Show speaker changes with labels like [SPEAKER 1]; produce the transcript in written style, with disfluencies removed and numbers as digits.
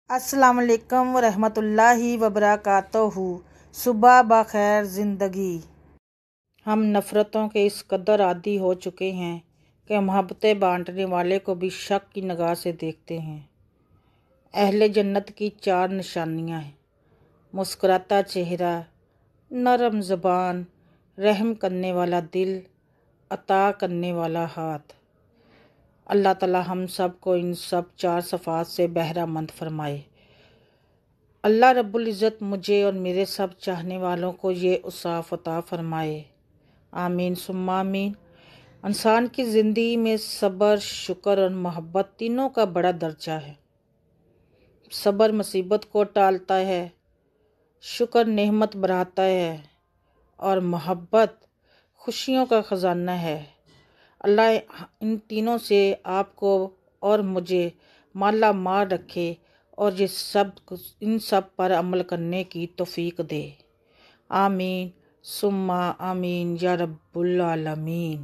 [SPEAKER 1] السلام علیکم ورحمۃ اللہ وبرکاتہ۔ صبح بخیر زندگی۔ ہم نفرتوں کے اس قدر عادی ہو چکے ہیں کہ محبتیں بانٹنے والے کو بھی شک کی نگاہ سے دیکھتے ہیں۔ اہل جنت کی 4 نشانیاں ہیں: مسکراتا چہرہ، نرم زبان، رحم کرنے والا دل، عطا کرنے والا ہاتھ۔ اللہ تعالی ہم سب کو ان سب 4 صفات سے بہرہ مند فرمائے۔ اللہ رب العزت مجھے اور میرے سب چاہنے والوں کو یہ اوصاف عطا فرمائے، آمین ثم آمین۔ انسان کی زندگی میں صبر، شکر اور محبت تینوں کا بڑا درجہ ہے۔ صبر مصیبت کو ٹالتا ہے، شکر نعمت بڑھاتا ہے اور محبت خوشیوں کا خزانہ ہے۔ اللہ ان تینوں سے آپ کو اور مجھے مالا مال رکھے اور ان سب پر عمل کرنے کی توفیق دے، آمین ثم آمین یا رب العالمین۔